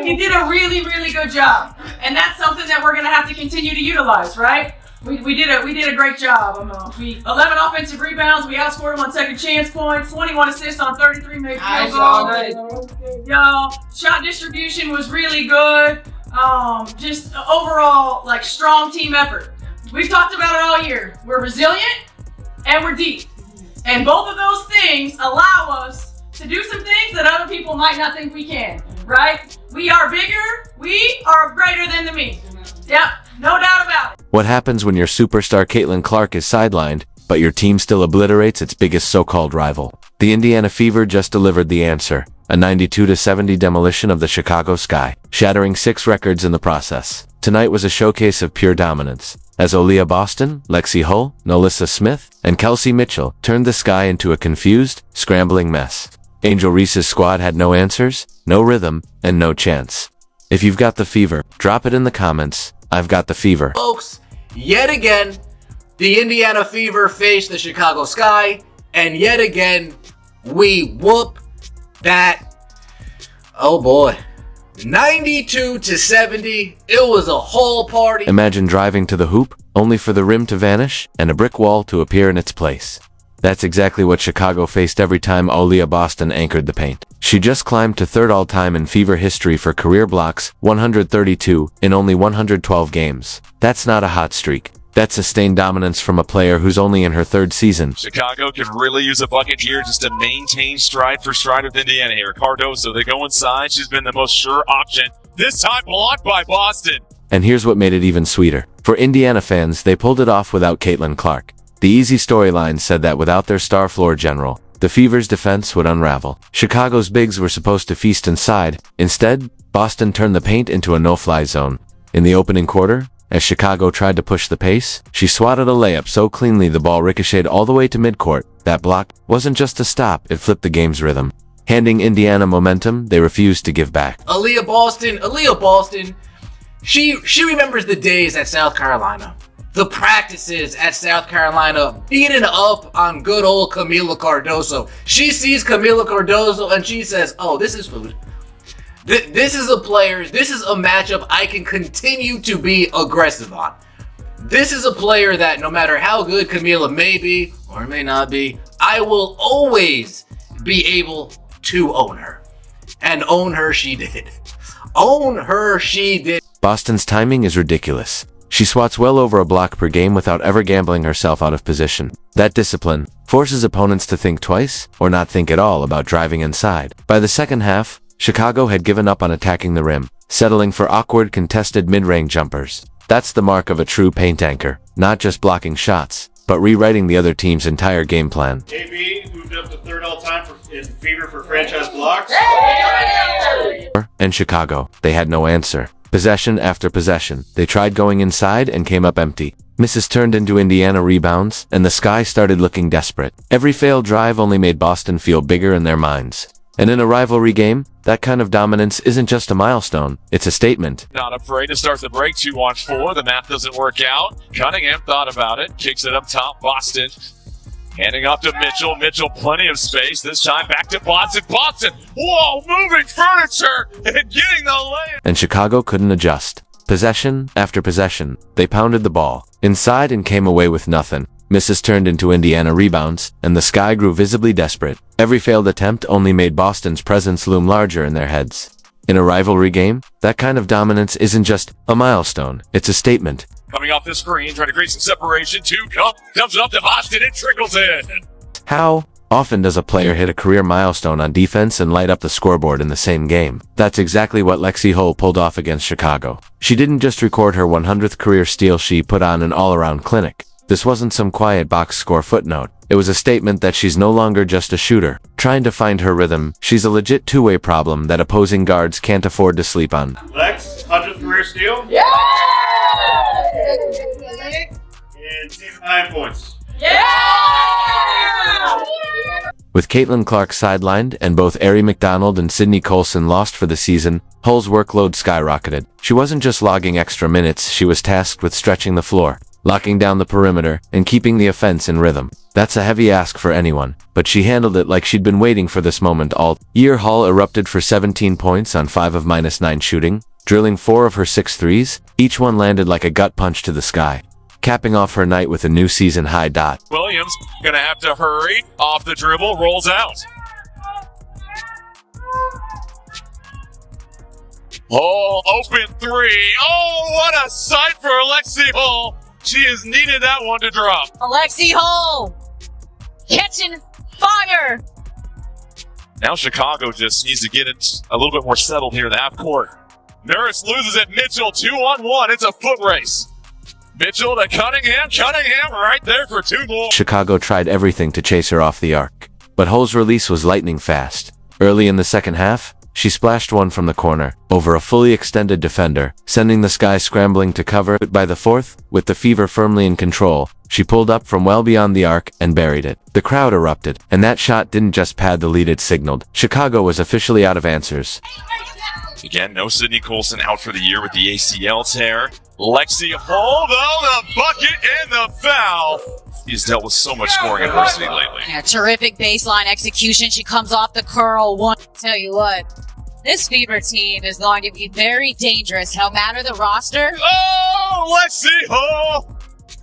You did a really, really good job. And that's something that we're going to have to continue to utilize, right? We did a great job. 11 offensive rebounds. We outscored them on second chance points. 21 assists on 33 made field goals. Shot distribution was really good. Just overall, like, strong team effort. We've talked about it all year. We're resilient and we're deep. And both of those things allow us to do some things that other people might not think we can, right? We are bigger. We are greater than the me. Yep, no doubt about it. What happens when your superstar Caitlin Clark is sidelined, but your team still obliterates its biggest so-called rival? The Indiana Fever just delivered the answer. A 92-70 demolition of the Chicago Sky, shattering 6 records in the process. Tonight was a showcase of pure dominance, as Aaliyah Boston, Lexi Hull, Nolissa Smith, and Kelsey Mitchell turned the Sky into a confused, scrambling mess. Angel Reese's squad had no answers, no rhythm, and no chance. If you've got the fever, drop it in the comments. I've got the fever. Folks, yet again, the Indiana Fever faced the Chicago Sky, and yet again, we whoop that. Oh boy. 92-70. It was a whole party. Imagine driving to the hoop, only for the rim to vanish and a brick wall to appear in its place. That's exactly what Chicago faced every time Aaliyah Boston anchored the paint. She just climbed to 3rd all-time in Fever history for career blocks, 132, in only 112 games. That's not a hot streak. That's sustained dominance from a player who's only in her 3rd season. Chicago can really use a bucket here just to maintain stride for stride with Indiana here. Cardoso, they go inside. She's been the most sure option. This time blocked by Boston. And here's what made it even sweeter. For Indiana fans, they pulled it off without Caitlin Clark. The easy storyline said that without their star floor general, the Fever's defense would unravel. Chicago's bigs were supposed to feast inside. Instead, Boston turned the paint into a no-fly zone. In the opening quarter, as Chicago tried to push the pace, she swatted a layup so cleanly the ball ricocheted all the way to midcourt. That block wasn't just a stop, it flipped the game's rhythm. Handing Indiana momentum, they refused to give back. Aaliyah Boston, she remembers the days at South Carolina. The practices at South Carolina, beating up on good old Camila Cardoso. She sees Camila Cardoso and she says, oh, this is food. This is a player, this is a matchup I can continue to be aggressive on. This is a player that no matter how good Camila may be or may not be, I will always be able to own her. And own her she did. Own her she did. Boston's timing is ridiculous. She swats well over a block per game without ever gambling herself out of position. That discipline forces opponents to think twice or not think at all about driving inside. By the second half, Chicago had given up on attacking the rim, settling for awkward contested mid-range jumpers. That's the mark of a true paint anchor, not just blocking shots, but rewriting the other team's entire game plan. AB moved up to 3rd all-time in Fever for franchise blocks. And Chicago, they had no answer. Possession after possession, they tried going inside and came up empty. Misses turned into Indiana rebounds, and the Sky started looking desperate. Every failed drive only made Boston feel bigger in their minds. And in a rivalry game, that kind of dominance isn't just a milestone, it's a statement. Not afraid to start the break, 2-on-4. The math doesn't work out. Cunningham thought about it, kicks it up top, Boston. Handing off to Mitchell. Mitchell, plenty of space. This time back to Boston. Boston, whoa, moving furniture and getting the layup. And Chicago couldn't adjust. Possession after possession, they pounded the ball inside and came away with nothing. Misses turned into Indiana rebounds, and the Sky grew visibly desperate. Every failed attempt only made Boston's presence loom larger in their heads. In a rivalry game, that kind of dominance isn't just a milestone, it's a statement. Coming off the screen, trying to create some separation. Comes up to Boston and trickles in. How often does a player hit a career milestone on defense and light up the scoreboard in the same game? That's exactly what Lexi Hull pulled off against Chicago. She didn't just record her 100th career steal, she put on an all-around clinic. This wasn't some quiet box score footnote. It was a statement that she's no longer just a shooter. Trying to find her rhythm, she's a legit two-way problem that opposing guards can't afford to sleep on. Lex, 100th career steal. Yeah! And team 9 points. Yeah! With Caitlin Clark sidelined and both Ari McDonald and Sydney Colson lost for the season, Hull's workload skyrocketed. She wasn't just logging extra minutes, she was tasked with stretching the floor, locking down the perimeter, and keeping the offense in rhythm. That's a heavy ask for anyone, but she handled it like she'd been waiting for this moment all year. Hall erupted for 17 points on 5 of -9 shooting, drilling 4 of her 6 threes. Each one landed like a gut punch to the sky, capping off her night with a new season high. Williams gonna have to hurry. Off the dribble, rolls out. Hall, open three. Oh, what a sight for Alexi Hall. She has needed that one to drop. Alexi Hall catching fire. Now Chicago just needs to get it a little bit more settled here in the half court. Nurse loses it. Mitchell 2-on-1. It's a foot race. Mitchell to Cunningham. Cunningham right there for 2 more. Chicago tried everything to chase her off the arc, but Hull's release was lightning fast. Early in the second half, she splashed one from the corner, over a fully extended defender, sending the Sky scrambling to cover. But by the fourth, with the Fever firmly in control, she pulled up from well beyond the arc and buried it. The crowd erupted, and that shot didn't just pad the lead, it signaled Chicago was officially out of answers. Again, no Sydney Colson out for the year with the ACL tear. Lexi Hall, though, the bucket and the foul. He's dealt with so much scoring adversity lately. Yeah, terrific baseline execution. She comes off the curl. Tell you what, this Fever team is going to be very dangerous, no matter the roster. Oh, Lexi Hall!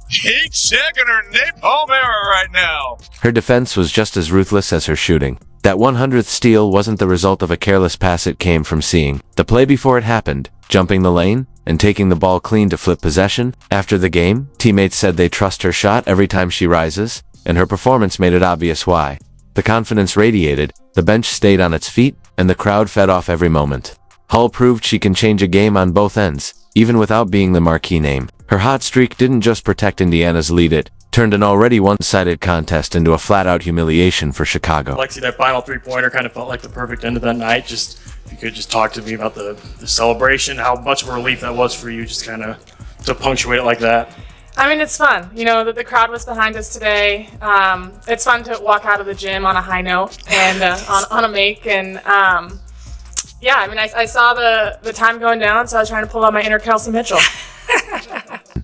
Heat checking her napalm era right now. Her defense was just as ruthless as her shooting. That 100th steal wasn't the result of a careless pass, it came from seeing the play before it happened, jumping the lane, and taking the ball clean to flip possession. After the game, teammates said they trust her shot every time she rises, and her performance made it obvious why. The confidence radiated, the bench stayed on its feet, and the crowd fed off every moment. Hull proved she can change a game on both ends, even without being the marquee name. Her hot streak didn't just protect Indiana's lead, it turned an already one-sided contest into a flat-out humiliation for Chicago. Lexi, that final three-pointer kind of felt like the perfect end of that night. Just if you could just talk to me about the celebration, how much of a relief that was for you, just kind of to punctuate it like that. I mean, it's fun. You know, the crowd was behind us today. It's fun to walk out of the gym on a high note and on a make. And yeah, I mean, I saw the time going down, so I was trying to pull out my inner Kelsey Mitchell.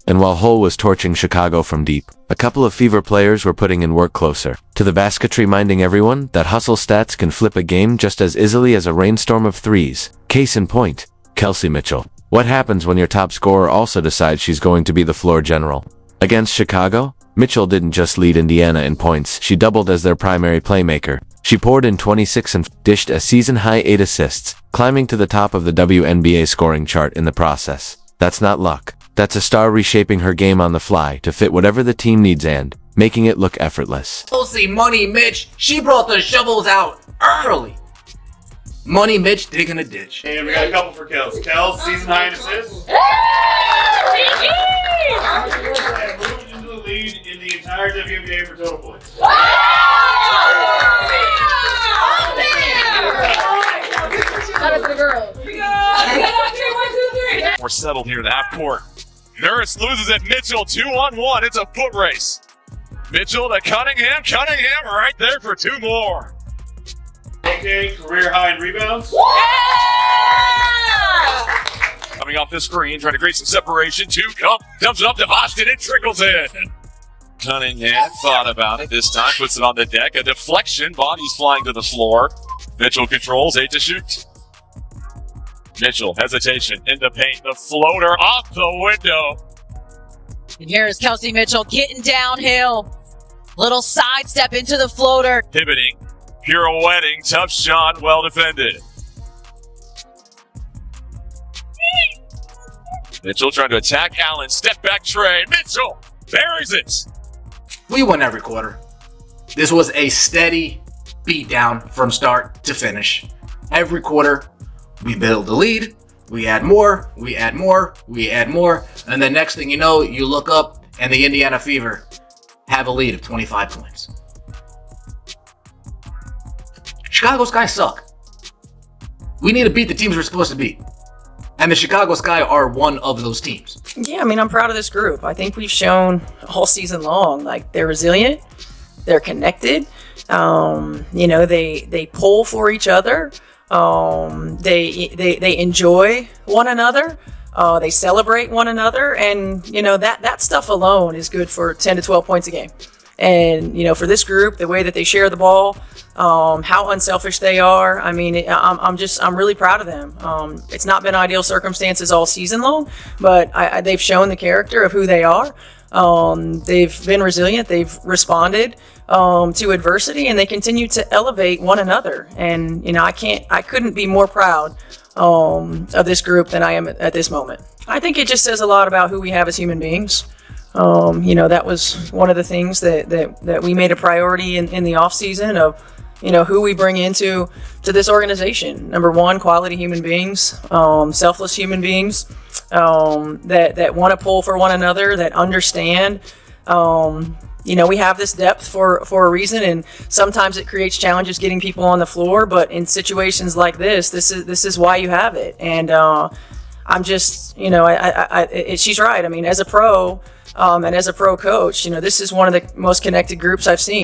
And while Hull was torching Chicago from deep, a couple of Fever players were putting in work closer to the basketry, reminding everyone that hustle stats can flip a game just as easily as a rainstorm of threes. Case in point, Kelsey Mitchell. What happens when your top scorer also decides she's going to be the floor general? Against Chicago, Mitchell didn't just lead Indiana in points, she doubled as their primary playmaker. She poured in 26 and dished a season-high 8 assists, climbing to the top of the WNBA scoring chart in the process. That's not luck. That's a star reshaping her game on the fly to fit whatever the team needs and making it look effortless. Chelsea Money Mitch, she brought the shovels out early. Money Mitch digging a ditch. And we got a couple for Kels. Kels, season high in assists. And moved into the lead in the entire WNBA for total points. That is the girl. We're settled here in the half court. Nurse loses it. Mitchell 2-on-1. It's a foot race. Mitchell to Cunningham. Cunningham right there for 2 more. Okay, career high in rebounds. Coming off the screen, trying to create some separation. 2 dumps it up to Boston. It trickles in. Cunningham thought about it this time. Puts it on the deck. A deflection. Bodies flying to the floor. Mitchell controls. 8 to shoot. Mitchell, hesitation in the paint. The floater off the window. And here's Kelsey Mitchell getting downhill. Little sidestep into the floater. Pivoting, pirouetting, tough shot, well defended. Mitchell trying to attack Allen. Step back tray. Mitchell buries it. We won every quarter. This was a steady beatdown from start to finish. Every quarter, we build the lead, we add more, we add more, we add more, and then next thing you know, you look up and the Indiana Fever have a lead of 25 points. Chicago Sky suck. We need to beat the teams we're supposed to beat. And the Chicago Sky are one of those teams. Yeah, I mean, I'm proud of this group. I think we've shown all season long, like, they're resilient, they're connected, you know, they pull for each other. They enjoy one another. They celebrate one another, and you know that stuff alone is good for 10 to 12 points a game. And, you know, for this group, the way that they share the ball, how unselfish they are. I mean, I'm really proud of them. It's not been ideal circumstances all season long, but they've shown the character of who they are. They've been resilient. They've responded to adversity, and they continue to elevate one another. And, you know, I couldn't be more proud of this group than I am at this moment. I think it just says a lot about who we have as human beings. You know, that was one of the things that we made a priority in the off season of, you know, who we bring into this organization. Number one, quality human beings, selfless human beings, that want to pull for one another, that understand. You know, we have this depth for a reason, and sometimes it creates challenges getting people on the floor. But in situations like this is why you have it. And I'm just, you know, she's right. I mean, as a pro and as a pro coach, you know, this is one of the most connected groups I've seen.